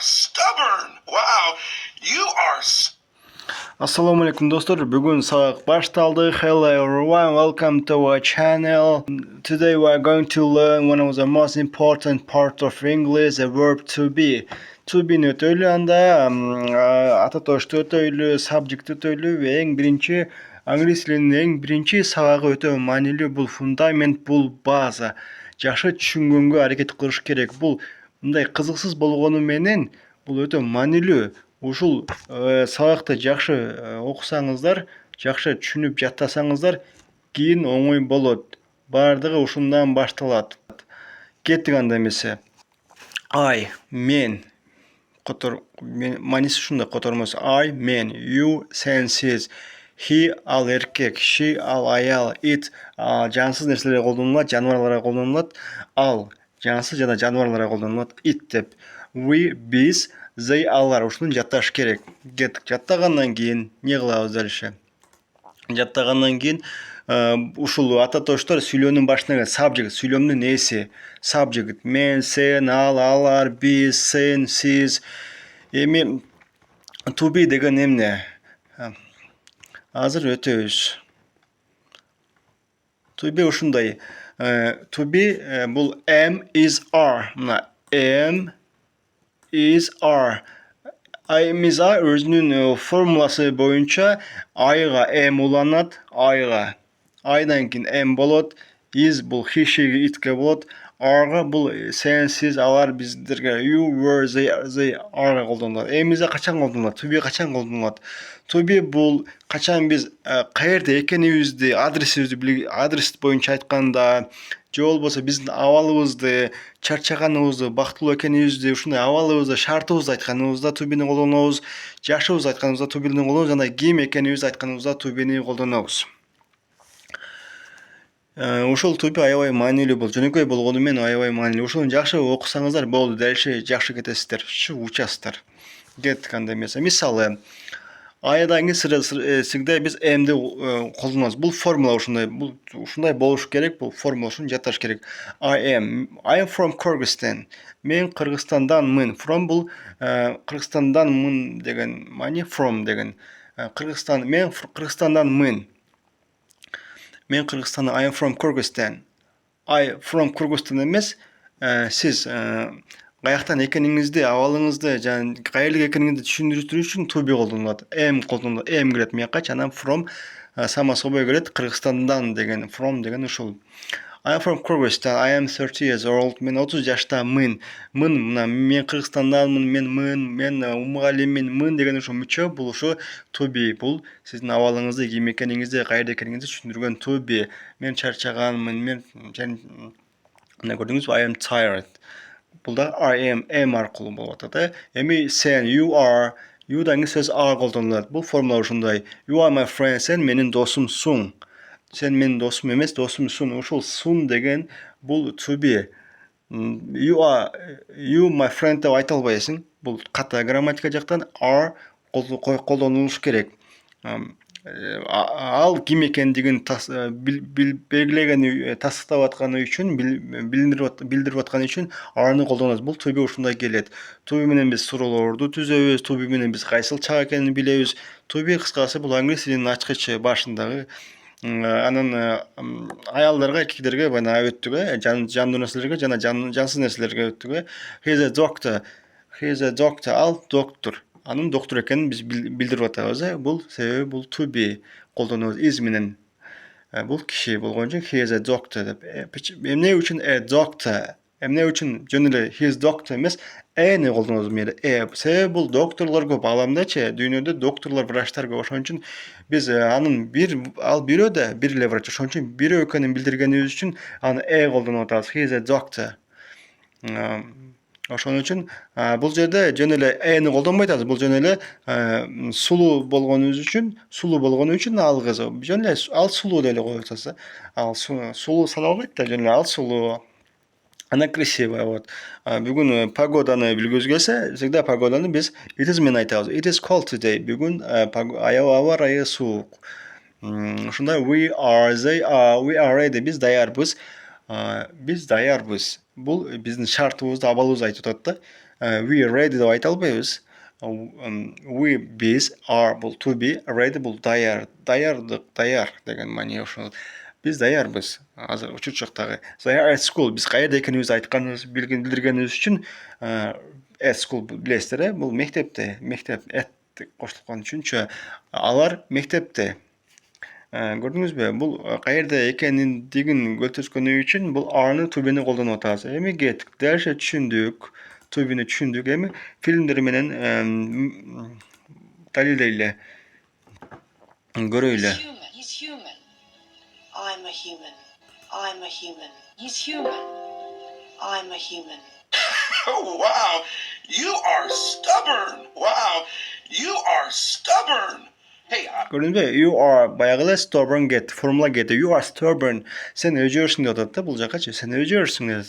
stubborn. Wow, you are. Assalamu alaikum dostlar. Бүгін сабақ başladı. Hello everyone, welcome to our channel. Today we are going to learn one of the most important part of English, the verb to be. To be'ni ötөйлü anda ататошты ötөйлü, subject ötөйлü ve en birinci angliz tilinin en birinci сабагы өтө маанилүү. Бул фундамент, бул база. Жакшы түшүнгөнгө аракет кылыш керек. Бул мындай кызыксыз болгону менен бул өтө маанилүү. Ушул сабакты жакшы окусаңыздар, жакшы түшүнүп жаттасаңыздар, кийин оңой болот. Бардыгы ушундан башталат. Кеттик анда эмесе. Мен мааниси ушундай котормосу. Мен, you, сен, сиз. He ал эркек, she ал аял, it жансыз нерселерге колдонулат, жаныбарларга колдонулат. Ал жансыз жана жаныбарларга колдонулат, it деп. We биз, they алар. Ушуну жатташ керек. Кеттик. Жаттагандан кийин не кылабыз дальше? Жаттагандан кийин ушул ататоштор сүйлөөнүн башына келет. Subject, сүйлөмдүн ээси. Subject, мен, сен, ал, алар, биз, сен, сиз. Эми to be деген эмне? Азыр өтөбүз. To be ушундай. To be бул am, is, are. Мына am, is, are. Am, is, are өзүнүн формуласы боюнча айга am уланат, айга. Айдан кийин am болот. Is бул he, she, itке болот. Areга бул сен, сиз, алар, биздерге you, were, they are колдонулат. Am is'e качан колдонулат? To be качан колдонулат? To be бул качан биз каерде экенибизди, адрес боюнча айтканда, же болбосо биздин абалыбызды, чарчаганыбызды, бактылуу экенибизди, ушундай абалыбызды, шартыбызды айтканыбызда to be'ни колдонобуз. Жакшыбызды айтканыбызда to be'ни колдонобуз, жана ким экенибизди айтканыбызда to be'ни колдонобуз. Ушул to be аябай маанилүү болот. Жөнөкөй болгону менен аябай маанилүү. Ушуну жакшы окусаңыздар болду, дальше жакшы кетесиздер, учасыздар. Кеттик анда эмесе. Мисалы, айдан кийин всегда биз am'ди колдонобуз. Бул формула ушундай болуш керек, бул формула ушуну жатташ керек. I am from Kyrgyzstan. Мен Кыргызстанданмын. From бул Кыргызстанданмын деген маани, from деген. Кыргызстан, мен Кыргызстанданмын. Мен Кыргызстан, I am from Kyrgyzstan. I from Kyrgyzstan эмес, сиз каяктан экениңизди, абалыңызды, жана каердеги экениңизди түшүндүрүү үчүн to be колдонулат. Am колдонулат. Am кирет мыякка, анан from само собой кирет. Кыргызстандан деген, from деген ушул. I am from Kyrgyzstan. I am 30 years old. Мен 30 жаштамын. Мына мен Кыргызстанданмын, мен мугалиммин. Мын деген ушу мүчө, бул ушу to be. Бул сиздин абалыңызды, ким экениңизди, каерде экениңизди түшүндүргөн to be. Мен чарчаганмын, мына көрдүңүзбү? I am tired. Бул да I am аркылуу болуп атат. Эми сен, you are, you'дан кийин сөз are колдонулат. Бул формула ушундай. You are my friend. Сен менин досумсуң. Сен менин досум эмес, досумсуң. Ушул сун деген бул to be. You my friend деп айта албайсың. Бул ката грамматика жактан are колдонулуш керек. Ал ким экендигин белгилеген, тастыктап атканы үчүн, билдирип атканы үчүн are'ны колдонобуз. Бул to be ушундай келет. To be менен биз суроолорду түзөбүз, to be менен биз кайсыл чак экенин билебиз. To be кыскасы бул англис тилинин ачкычы башындагы. Анан аялдарга, эркектерге бана өттүк, жандуу нерселерге жана жансыз нерселерге өттүк. He is a doctor. Ал доктор. Анын доктор экенин биз билдирип атабыз. Бул себеби бул to be колдонобуз is менен. Бул киши болгон үчүн he is a doctor деп. Эмне үчүн a doctor? Эмне үчүн жөн эле he is doctor эмес, эни колдонобуз мээде. Себеби бул докторлор көп, аламдачы, дүйнөдө докторлор, врачтар көп. Ошон үчүн биз анын бирөө да бир эле врач. Ошон үчүн бирөө экенин билдиргенибиз үчүн аны колдонуп атабыз. He is a doctor. Ошон үчүн бул жерде жөн эле эни колдонбой атабыз. Бул жөн эле сулуу болгону үчүн ал кыз. Жөн эле ал сулуу деп эле коюп атасыз. Ал сулуу саналбайт да, жөн эле ал сулуу. Она красивая, вот. Бүгүн погоданы билгибиз келсе, всегда погоданы биз it is менен айтабыз. It is cold today. Бүгүн аба ырайы суук. Ушундай we are, they are, we are ready. Биз даярбыз. Бул биздин шартыбызды, абалыбызды айтып атат да. we ready деп айта албайбыз. We biz are бул to be, ready бул даяр, даяр деген маани ошол. Биз даярбыз. Азыр учур чактагы. They are at school. Биз каерде экенибизди айтканыбыз, билдиргенибиз үчүн at school билесиздер, бул мектепте, мектеп at кошулган үчүнчү алар мектепте. Көрдүңүзбү? Бул каерде экендигин көрсөткөнү үчүн бул are'ны to be'ни колдонуп атабыз. Эми кеттик. Дальше түшүндүк. To be'ни түшүндүк. Эми фильмдер менен далилдейле. Көрөйлө. He's human. I'm a human. I'm a human. He's human. I'm a human. Oh, wow. You are stubborn. Wow. You are stubborn. Hey, Көрдүңүзбү? You are баягы stubborn get, формула get. You are stubborn. Сен өжөрсүң деп атат да бул жакачы. Сен өжөрсүң деп.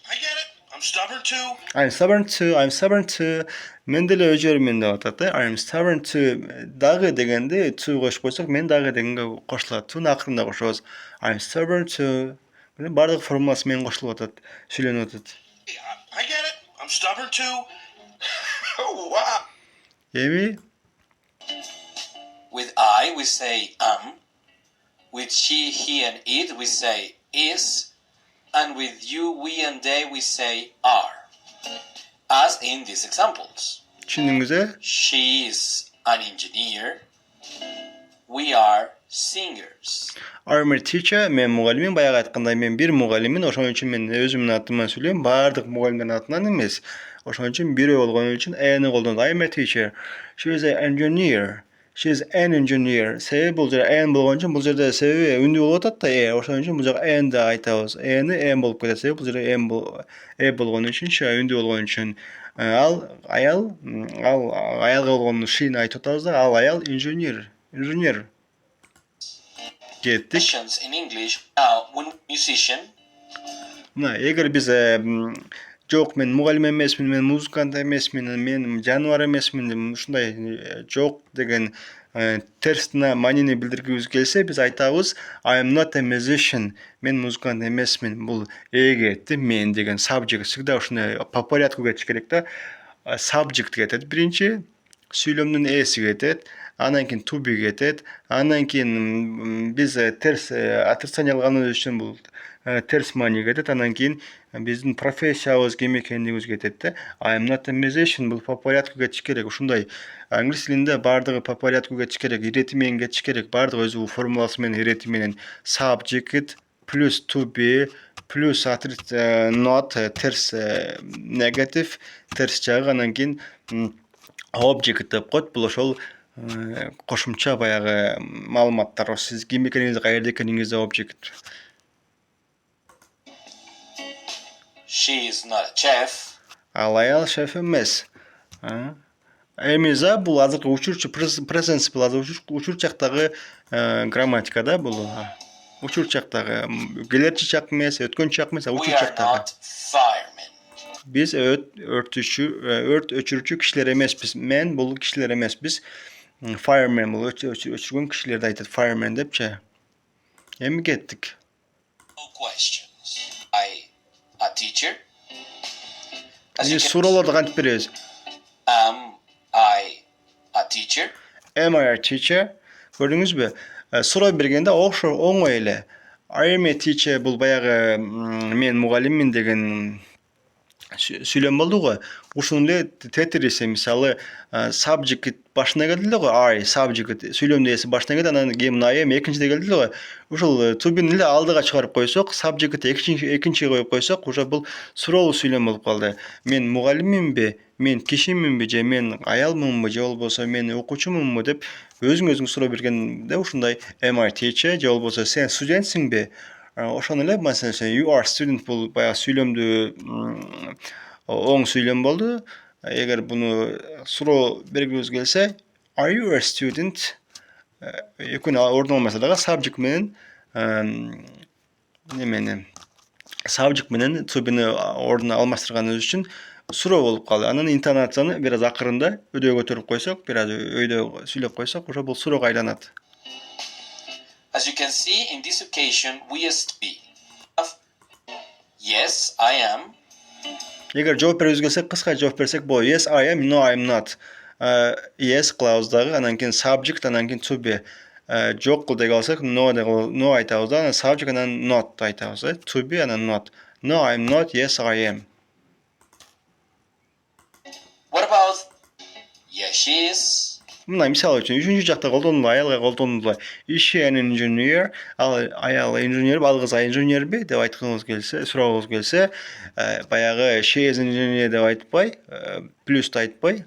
I get it. I'm stubborn too. I'm stubborn too. I'm stubborn too. Мен деле өжөрмүн деп атат да. I'm stubborn too. Дагы дегенде to кошуп койсок, мен дагы дегенге кошулат. Ту'нун акырында кошобуз. I'm stubborn too. Бардык формуласы менен кошулуп атат, сүйлөнүп атат. Hey, I get it. I'm stubborn too. Oh, wow. Эми With I, we say With she, he, and it, we say is. And with you, we, and they, we say are. As in these examples. түшүндүңүз? She is an engineer. We are singers. I'm a teacher. Мен мугалиммин. Баягы айткандай мен бир мугалиммин. Ошон үчүн мен өзүмдүн атыман сүйлөйм. Бардык мугалимдердин атынан эмес. Ошон үчүн бирөө болгон үчүн эни колдонду. I'm a teacher. She is an engineer. She is an engineer. Себеби бул жерде en болгон үчүн бул жерде себеби үндүү болуп атат да. Ошон үчүн бул жакта en да айтабыз. Эни en болуп кетет. Себеби бул жерде en болгон үчүн, үндүү болгон үчүн. Аялга болгон she'ни айтып атабыз да. Ал аял инженер. Кеттик. Musicians in English. Now, when musician, Мына, эгер биз жок, мен мугалим эмесмин, мен музыкант эмесмин, мен жаныбар эмесмин, ушундай жок деген терстина маанини билдиргибиз келсе, биз айтабыз I am not a musician. Мен музыкант эмесмин. Бул кетти, мен деген subject всегда ушундай по порядку кетиш керек да. Subject кетет биринчи, сүйлөмдүн эси кетет, анан кийин to be кетет, анан кийин биз терс отрицание алганыбыз үчүн бул терс маани кетет, анан кийин биздин профессиябыз ким экендигибиз кетет да. I am not a musician, бул по порядку кетиш керек. Ушундай англис тилинде бардыгы по порядку кетиш керек, ирети менен кетиш керек. Бардыгы өзү формуласы менен, ирети менен subject плюс to be плюс not терс negative, терс жагы, анан кийин object деп коет. Бул ошол кошумча баягы маалыматтар. Сиз ким экениңизди, каерде экениңизди object. she is not a chef. Ал аял шеф эмес. Эми за бул азыркы учурчу present simple, азыр учур чактагы грамматика да бул. Учур чактагы келечек чак эмес, өткөн чак эмес, We учур are чактагы. not firemen. Биз өрт өчүрүүчү кишилер эмеспиз. Мен бул кишилер эмеспиз. Fireman бул өчүргөн кишилерди айтат fireman депчи. Эми кеттик. No questions. I a teacher. As you Биз can суроолорду кантип беребиз? am I a teacher? Am I a teacher? Көрдүңүзбү? Суроо бергенде оңой эле. I am a teacher бул баягы мен мугалиммин деген сүйлөм болду го. Ушуну эле тетириси, мисалы, subject башына келди го. I subject сүйлөмдүн эси башына келди, анан кийин I am экинчиде келди го. Ушул to be эле алдыга чыгарып койсок, subject экинчиге коюп койсок, уже бул суроолуу сүйлөм болуп калды. Мен мугалимминби, мен кишиминби, же мен аялмынбы, же болбосо мен окуучумунбу деп өзүң суроо бергенде ушундай am I teacher, же болбосо сен студентсиңби? Ошону эле маселе you are student бул баягы сүйлөмдү оң сүйлөм болду. Эгер буну суроо бергибиз келсе, are you a student? Экөөнү ордун алмаса дагы subject менен subject менен to be'ни ордун алмаштырганыбыз үчүн суроо болуп калды. Анан интонацияны бир аз акырында өйдө көтөрүп койсок, бир аз өйдө сүйлөп койсок, уже бул суроого айланат. As you can see, in this occasion, we speak of yes, I am. Егер жооп беребиз келсе, кыска жооп берсек болот. Yes, I am, no, I'm not. Yes клауздагы, анан кийин subject, анан кийин to be. Жок кыл деп алсак, no айтабыз да, анан subject анан not айтабыз. To be анан not. No, I'm not. Yes, I am. What about yes, she is? Мына мисал үчүн 3-жакта колдонулду, аялга колдонулду. Is she an engineer? Аял инженер, ал кыз инженерби деп айткыбыз келсе, сурабыз келсе, баягы she is an engineer деп айтпай, плюсту айтпай,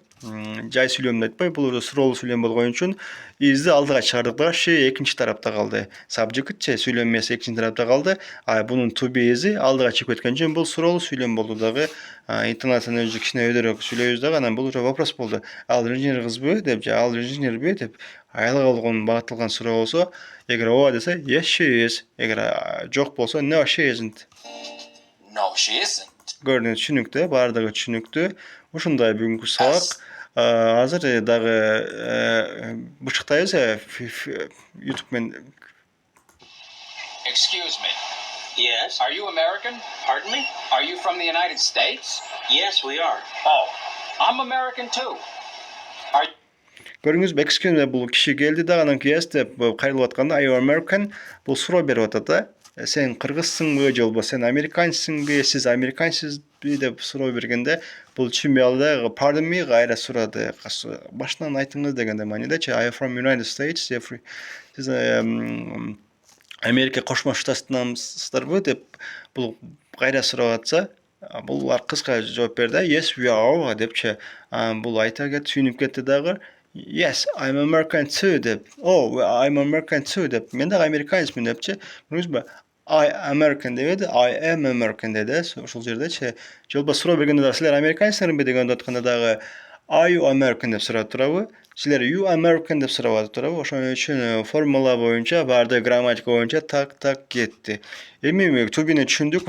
жай сүйлөмдү айтпай, бул жерде суроолуу сүйлөм болгон үчүн изди алдыга чыгардык да, she экинчи тарапта калды. Subject сүйлөмөсү экинчи тарапта калды. Бунун to be изи алдыга чыгып кеткен үчүн бул суроолуу сүйлөм болду дагы. Интонацияны өзү кичине өйдөрөөк сүйлөйбүз дагы, анан бул вопрос болду. Ал инженер кызбы деп же ал инженерби деп аялга болгон багытталган суроо болсо, эгер ооба десе yes she is, эгер жок болсо no she isn't. No, she isn't. Көрдүңүз, түшүнүктүү, баардыгы түшүнүктүү. Ушундай бүгүнкү сабак. Азыр дагы бышыктайбыз YouTube мен. Excuse me. Yes. Are you American? Pardon me? Are you from the United States? Yes, we are. Oh, I'm American too. Are Көрдүңүз, excuse бул киши келди да, анан yes деп кайрылып атканда are you American? Бул суроо берип атат да. Сен кыргызсыңбы же болбосо сен американсыңбы, сиз американсызбы деп суроо бергенде бул түшүнбөй алды. Pardon me кайра сурады. Башынан айтыңыз дегенде маанидечи. I am from United States. Сиз Америка Кошмо Штаттарынансыздарбы деп бул кайра сурап атса, булар кыска жооп берди. Yes, we are депчи. Бул айта кетти, түшүнүп кетти дагы. Yes, I'm American too деп. Oh, I'm American too деп. Мен дагы американецмин депчи. Көрдүңүзбү? I American дебеди, I am American деди. Ошол жердечи. Жолба суроо бергенде дагы силер американецсиңерби дегенде атканда дагы Are you American деп сурап турабы? Силер you American деп сурап турабы? Ошон үчүн формула боюнча, баардык грамматика боюнча так кетти. Эми to be'ни түшүндүк,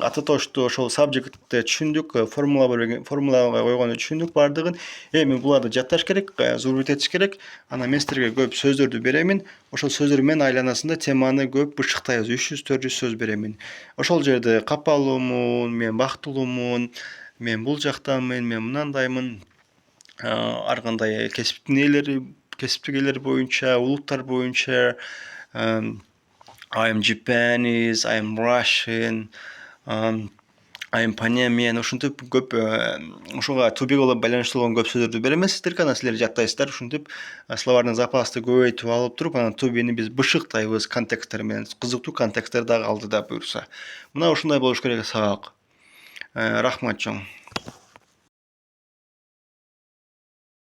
ататошту ошол subject'ти түшүндүк, формулага койгонду түшүндүк баардыгын. Эми буларды жатташ керек, зубрит этиш керек. Анан мен силерге көп сөздөрдү беремин. Ошол сөздөр менен айланасында теманы көп бышыктайбыз. 300-400 сөз беремин. Ошол жерде капалуумун, мен бактылуумун, мен бул жактамын, мен мынандаймын. Ар кандай кесиптик ээлери боюнча, улуттар боюнча, I am Japanese, I am Russian, I am Panamanian. Ушинтип көп ушуга тубиголо байланыштырылган көп сөздөрдү беремиз сиздерге, анан силер жаттайсыздар. Ушинтип словардын запасты көбөйтүп алып туруп, анан тубини биз бышыктайбыз контексттер менен. Кызыктуу контексттер дагы алдыда буюрса. Мына ушундай болуш керек сабак. Рахмат чоң.